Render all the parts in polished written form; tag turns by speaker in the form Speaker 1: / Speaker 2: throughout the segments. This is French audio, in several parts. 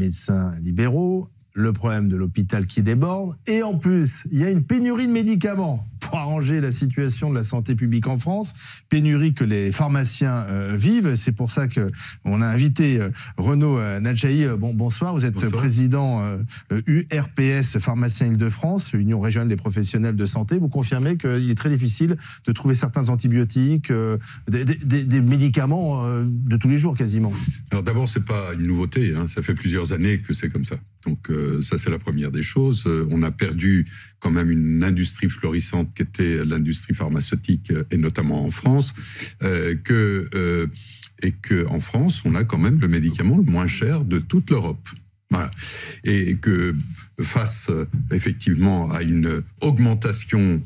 Speaker 1: médecins libéraux, le problème de l'hôpital qui déborde, et en plus, il y a une pénurie de médicaments pour arranger la situation de la santé publique en France, pénurie que les pharmaciens vivent. C'est pour ça qu'on a invité Renaud Nadjahi. Bonsoir, vous êtes président URPS Pharmaciens Île-de-France, Union régionale des professionnels de santé. Vous confirmez qu'il est très difficile de trouver certains antibiotiques, des médicaments de tous les jours quasiment.
Speaker 2: Alors d'abord, c'est pas une nouveauté, hein. Ça fait plusieurs années que c'est comme ça. Donc ça, c'est la première des choses. On a perdu quand même une industrie florissante qui était l'industrie pharmaceutique, et notamment en France, et que en France, on a quand même le médicament le moins cher de toute l'Europe. Voilà. Et que face effectivement à une augmentation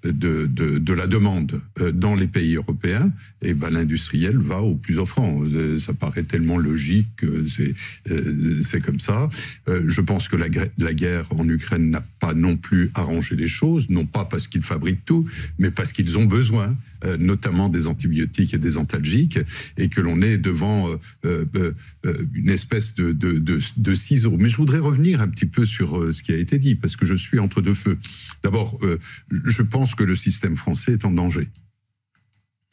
Speaker 2: de la demande dans les pays européens, et ben l'industriel va au plus offrant. Ça paraît tellement logique, c'est comme ça. Je pense que la guerre en Ukraine n'a pas non plus arrangé les choses, non pas parce qu'ils fabriquent tout, mais parce qu'ils ont besoin, notamment des antibiotiques et des antalgiques, et que l'on est devant une espèce de ciseaux. Mais je voudrais revenir un petit peu sur ce qui a été dit, parce que je suis entre deux feux. D'abord, je pense que le système français est en danger.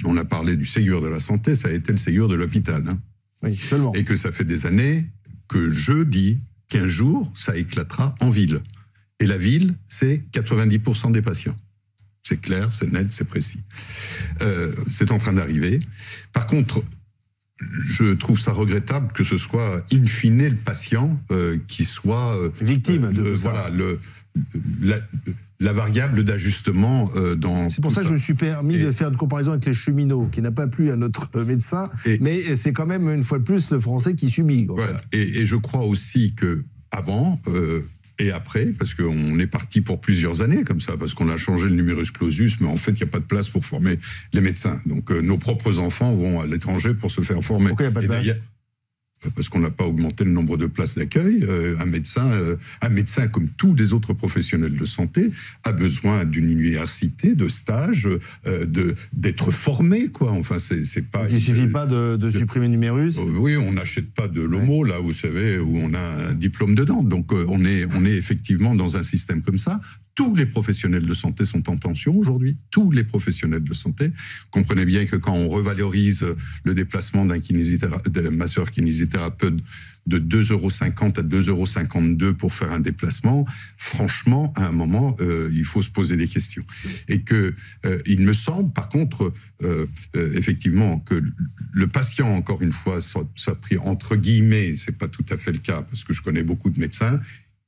Speaker 2: On a parlé du Ségur de la santé, ça a été le Ségur de l'hôpital. Hein.
Speaker 1: Oui, seulement.
Speaker 2: Et que ça fait des années que je dis qu'un jour, ça éclatera en ville. Et la ville, c'est 90% des patients. C'est clair, c'est net, c'est précis. C'est en train d'arriver. Par contre, je trouve ça regrettable que ce soit in fine le patient qui soit
Speaker 1: victime de ça.
Speaker 2: Voilà, la variable d'ajustement dans. C'est
Speaker 1: pour ça que je me suis permis de faire une comparaison avec les cheminots, qui n'a pas plu à notre médecin, mais c'est quand même une fois de plus le Français qui subit.
Speaker 2: Voilà. Et je crois aussi que avant. Et après, parce qu'on est parti pour plusieurs années comme ça, parce qu'on a changé le numerus clausus, mais en fait, il n'y a pas de place pour former les médecins. Donc, nos propres enfants vont à l'étranger pour se faire former.
Speaker 1: Pourquoi il n'y a pas de place ?
Speaker 2: Parce qu'on n'a pas augmenté le nombre de places d'accueil. Un médecin, comme tous les autres professionnels de santé, a besoin d'une université, de stage, d'être formé, quoi. Enfin, c'est pas.
Speaker 1: Il suffit pas de supprimer le numérus.
Speaker 2: Oui, on n'achète pas de l'homo, là, vous savez, où on a un diplôme dedans. Donc, on est effectivement dans un système comme ça. Tous les professionnels de santé sont en tension aujourd'hui. Tous les professionnels de santé. Comprenez bien que quand on revalorise le déplacement d'un masseur kinésithérapeute de 2,50 € à 2,52 € pour faire un déplacement, franchement, à un moment, il faut se poser des questions. Et que il me semble, par contre, effectivement, que le patient, encore une fois, soit pris entre guillemets, c'est pas tout à fait le cas, parce que je connais beaucoup de médecins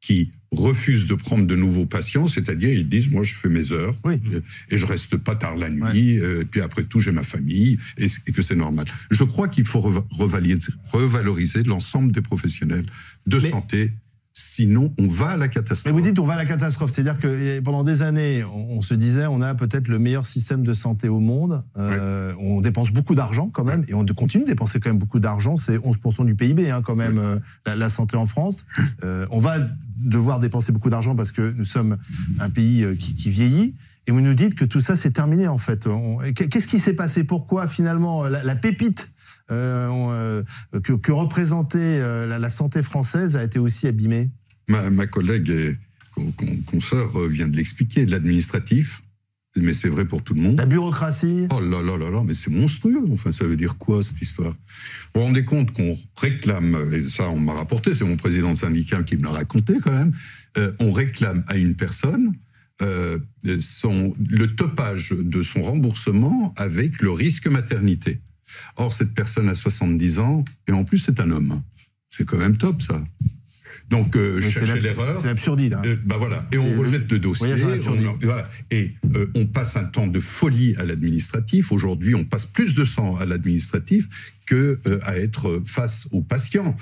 Speaker 2: qui refusent de prendre de nouveaux patients, c'est-à-dire ils disent, moi je fais mes heures, oui, et je reste pas tard la nuit, et puis après tout j'ai ma famille, et que c'est normal. Je crois qu'il faut revaloriser l'ensemble des professionnels de santé, sinon on va à la catastrophe.
Speaker 1: Mais vous dites on va à la catastrophe, c'est-à-dire que pendant des années, on se disait on a peut-être le meilleur système de santé au monde, on dépense beaucoup d'argent quand même, et on continue de dépenser quand même beaucoup d'argent, c'est 11% du PIB hein, quand même, la santé en France. On va devoir dépenser beaucoup d'argent parce que nous sommes un pays qui vieillit, et vous nous dites que tout ça c'est terminé en fait. Qu'est-ce qui s'est passé? Pourquoi finalement la pépite que représentait la santé française a été aussi abîmée?
Speaker 2: Ma collègue et consoeur vient de l'expliquer, de l'administratif, mais c'est vrai pour tout le monde.
Speaker 1: La bureaucratie.
Speaker 2: Oh là là là là, mais c'est monstrueux. Enfin, ça veut dire quoi cette histoire? Vous vous rendez compte qu'on réclame, et ça on m'a rapporté, c'est mon président de syndicat qui me l'a raconté quand même, on réclame à une personne le topage de son remboursement avec le risque maternité. Or, cette personne a 70 ans, et en plus, c'est un homme. C'est quand même top, ça. Donc, chercher l'erreur.
Speaker 1: C'est l'absurdité. Hein.
Speaker 2: Bah voilà. Et on rejette le dossier. Voilà. Et on passe un temps de folie à l'administratif. Aujourd'hui, on passe plus de temps à l'administratif qu'à être face aux patients.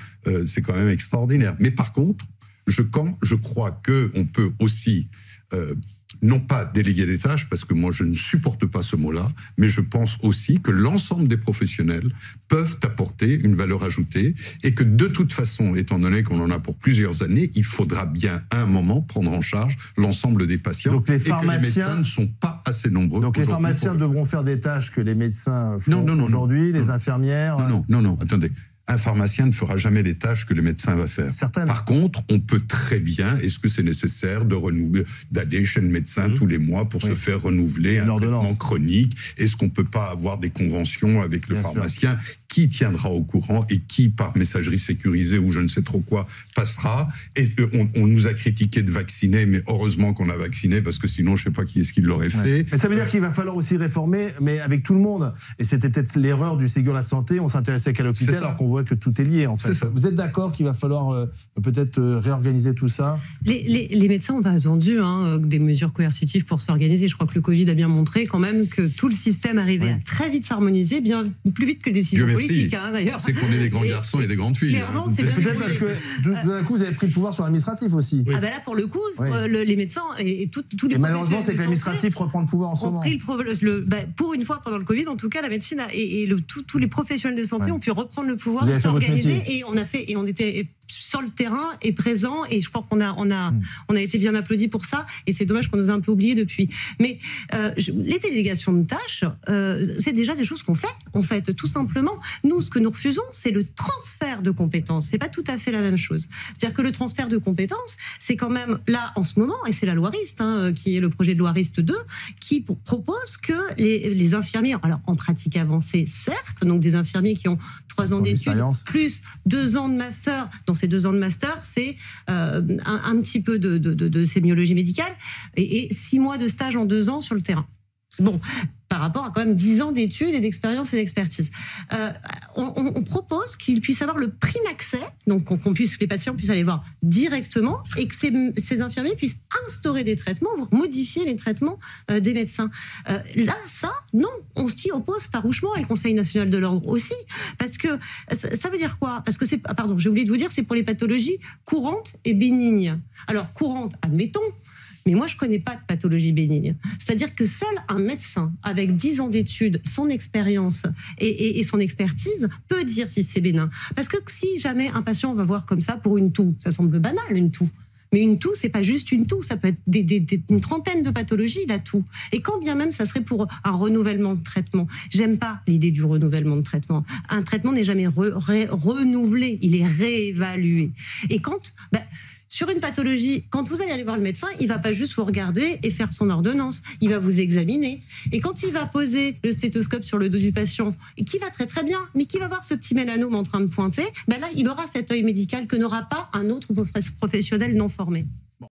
Speaker 2: C'est quand même extraordinaire. Mais par contre, je crois qu'on peut aussi... non pas déléguer des tâches, parce que moi je ne supporte pas ce mot-là, mais je pense aussi que l'ensemble des professionnels peuvent apporter une valeur ajoutée, et que de toute façon, étant donné qu'on en a pour plusieurs années, il faudra bien à un moment prendre en charge l'ensemble des patients. Donc les pharmaciens, et que les médecins ne sont pas assez nombreux.
Speaker 1: Donc les pharmaciens devront faire des tâches que les médecins font aujourd'hui, les infirmières...
Speaker 2: Non, attendez. Un pharmacien ne fera jamais les tâches que le médecin va faire.
Speaker 1: Certaines.
Speaker 2: Par contre, on peut très bien, est-ce que c'est nécessaire d'aller chez le médecin tous les mois pour se faire renouveler un traitement chronique? Est-ce qu'on ne peut pas avoir des conventions avec le pharmacien qui tiendra au courant et qui, par messagerie sécurisée ou je ne sais trop quoi, passera? Et on nous a critiqué de vacciner, mais heureusement qu'on a vacciné, parce que sinon, je ne sais pas qui est-ce qui l'aurait fait.
Speaker 1: Mais ça veut dire qu'il va falloir aussi réformer, mais avec tout le monde. Et c'était peut-être l'erreur du Ségur de la Santé, on s'intéressait qu'à l'hôpital, alors qu'on voit que tout est lié, en fait. Vous êtes d'accord qu'il va falloir peut-être réorganiser tout ça?
Speaker 3: Les médecins n'ont pas attendu des mesures coercitives pour s'organiser. Je crois que le Covid a bien montré quand même que tout le système arrivait à très vite s'harmoniser, bien plus vite que les décisions politiques. D'ailleurs.
Speaker 2: C'est qu'on est des grands garçons et des grandes filles.
Speaker 1: C'est peut-être parce que d'un coup, vous avez pris le pouvoir sur l'administratif aussi.
Speaker 3: Ah ben là, pour le coup, les médecins et tous les...
Speaker 1: Et malheureusement, c'est que l'administratif reprend le pouvoir en ce moment.
Speaker 3: Pour une fois, pendant le Covid, en tout cas, la médecine tous les professionnels de santé ont pu reprendre le pouvoir, s'organiser, et on était sur le terrain et présent, et je pense qu'on a été bien applaudis pour ça, et c'est dommage qu'on nous a un peu oubliés depuis. Mais les délégations de tâches, c'est déjà des choses qu'on fait, en fait, tout simplement. Nous, ce que nous refusons, c'est le transfert de compétences. C'est pas tout à fait la même chose. C'est-à-dire que le transfert de compétences, c'est quand même là, en ce moment, et c'est la loi RIST, qui est le projet de loi RIST 2, qui propose que les infirmiers, alors en pratique avancée, certes, donc des infirmiers qui ont 3 ans d'études, plus 2 ans de master. Dans ces 2 ans de master, c'est un petit peu de sémiologie médicale et 6 mois de stage en 2 ans sur le terrain. Bon, par rapport à quand même 10 ans d'études et d'expérience et d'expertise. On propose qu'ils puissent avoir le prime accès, donc que les patients puissent aller voir directement, et que ces infirmiers puissent instaurer des traitements, voire modifier les traitements des médecins. Là, ça, non, on s'y oppose farouchement, et le Conseil national de l'ordre aussi, parce que ça veut dire quoi? Parce que j'ai oublié de vous dire, c'est pour les pathologies courantes et bénignes. Alors, courantes, admettons, mais moi, je ne connais pas de pathologie bénigne. C'est-à-dire que seul un médecin, avec 10 ans d'études, son expérience et son expertise, peut dire si c'est bénin. Parce que si jamais un patient va voir comme ça pour une toux, ça semble banal, une toux. Mais une toux, c'est pas juste une toux, ça peut être une trentaine de pathologies, la toux. Et quand bien même ça serait pour un renouvellement de traitement. J'aime pas l'idée du renouvellement de traitement. Un traitement n'est jamais renouvelé, il est réévalué. Et sur une pathologie, quand vous allez aller voir le médecin, il ne va pas juste vous regarder et faire son ordonnance. Il va vous examiner. Et quand il va poser le stéthoscope sur le dos du patient, et qui va très très bien, mais qui va voir ce petit mélanome en train de pointer, là, il aura cet œil médical que n'aura pas un autre professionnel non formé.